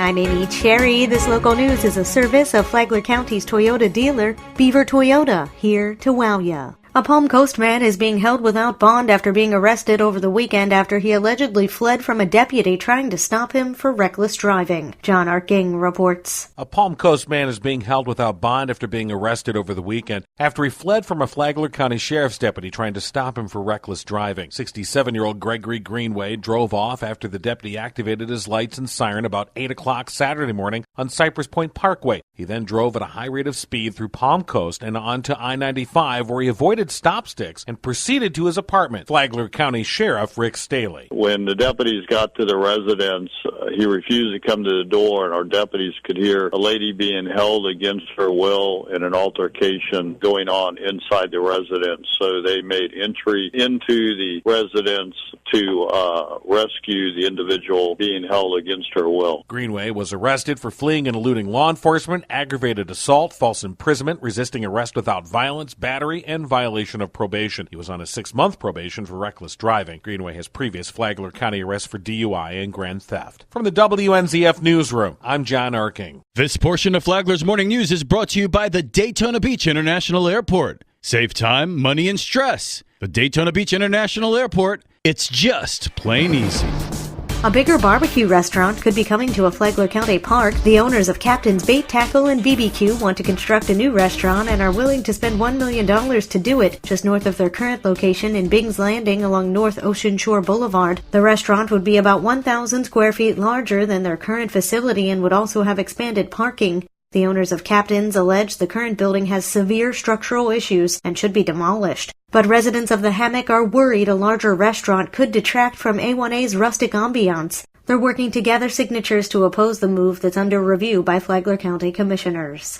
I'm Amy Cherry. This local news is a service of Flagler County's Toyota dealer, Beaver Toyota, here to wow ya. A Palm Coast man is being held without bond after being arrested over the weekend after he allegedly fled from a deputy trying to stop him for reckless driving. John Arking reports. A Palm Coast man is being held without bond after being arrested over the weekend after he fled from a Flagler County Sheriff's deputy trying to stop him for reckless driving. 67-year-old Gregory Greenway drove off after the deputy activated his lights and siren about 8 o'clock Saturday morning on Cypress Point Parkway. He then drove at a high rate of speed through Palm Coast and onto I-95 where he avoided stop sticks and proceeded to his apartment. Flagler County Sheriff Rick Staley. When the deputies got to the residence, he refused to come to the door, and our deputies could hear a lady being held against her will and an altercation going on inside the residence. So they made entry into the residence to rescue the individual being held against her will. Greenway was arrested for fleeing and eluding law enforcement, aggravated assault, false imprisonment, resisting arrest without violence, battery, and violation of probation. He was on a 6-month probation for reckless driving. Greenway has previous Flagler County arrests for DUI and grand theft. From the WNZF Newsroom, I'm John Arking. This portion of Flagler's Morning News is brought to you by the Daytona Beach International Airport. Save time, money, and stress. The Daytona Beach International Airport, it's just plain easy. A bigger barbecue restaurant could be coming to a Flagler County park. The owners of Captain's Bait, Tackle, and BBQ want to construct a new restaurant and are willing to spend $1 million to do it, just north of their current location in Bing's Landing along North Ocean Shore Boulevard. The restaurant would be about 1,000 square feet larger than their current facility and would also have expanded parking. The owners of Captain's allege the current building has severe structural issues and should be demolished. But residents of the Hammock are worried a larger restaurant could detract from A1A's rustic ambiance. They're working to gather signatures to oppose the move that's under review by Flagler County commissioners.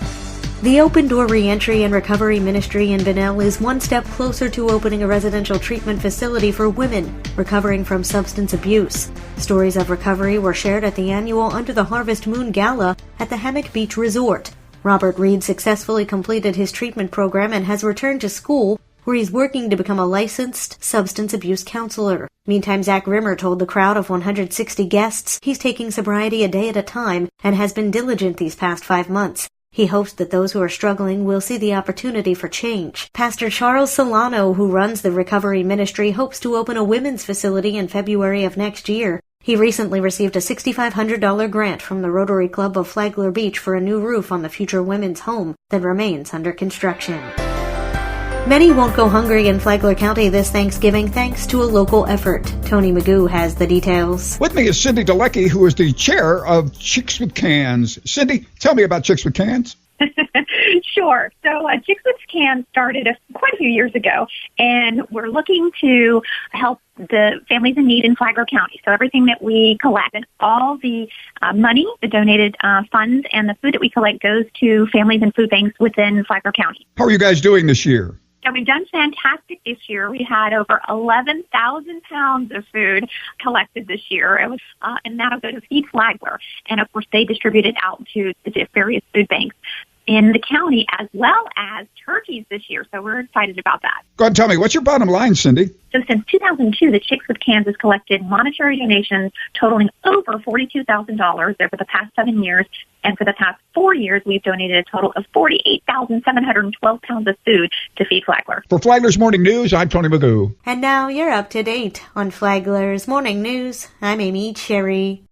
The Open Door Reentry and Recovery Ministry in Bunnell is one step closer to opening a residential treatment facility for women recovering from substance abuse. Stories of recovery were shared at the annual Under the Harvest Moon Gala at the Hammock Beach Resort. Robert Reed successfully completed his treatment program and has returned to school, where he's working to become a licensed substance abuse counselor. Meantime, Zach Rimmer told the crowd of 160 guests he's taking sobriety a day at a time and has been diligent these past 5 months. He hopes that those who are struggling will see the opportunity for change. Pastor Charles Solano, who runs the recovery ministry, hopes to open a women's facility in February of next year. He recently received a $6,500 grant from the Rotary Club of Flagler Beach for a new roof on the future women's home that remains under construction. Many won't go hungry in Flagler County this Thanksgiving thanks to a local effort. Tony Magoo has the details. With me is Cindy Delecky, who is the chair of Chicks with Cans. Cindy, tell me about Chicks with Cans. Sure. So Chicks with Cans started quite a few years ago, and we're looking to help the families in need in Flagler County. So everything that we collect and all the money, the donated funds, and the food that we collect goes to families and food banks within Flagler County. How are you guys doing this year? So we've done fantastic this year. We had over 11,000 pounds of food collected this year, and that'll go to Feed Flagler. And, of course, they distribute it out to the various food banks in the county, as well as turkeys this year. So we're excited about that. Go ahead and tell me, what's your bottom line, Cindy? So since 2002, the Chicks with Cans has collected monetary donations totaling over $42,000 over the past 7 years. And for the past 4 years, we've donated a total of 48,712 pounds of food to Feed Flagler. For Flagler's Morning News, I'm Tony Magoo. And now you're up to date on Flagler's Morning News. I'm Amy Cherry.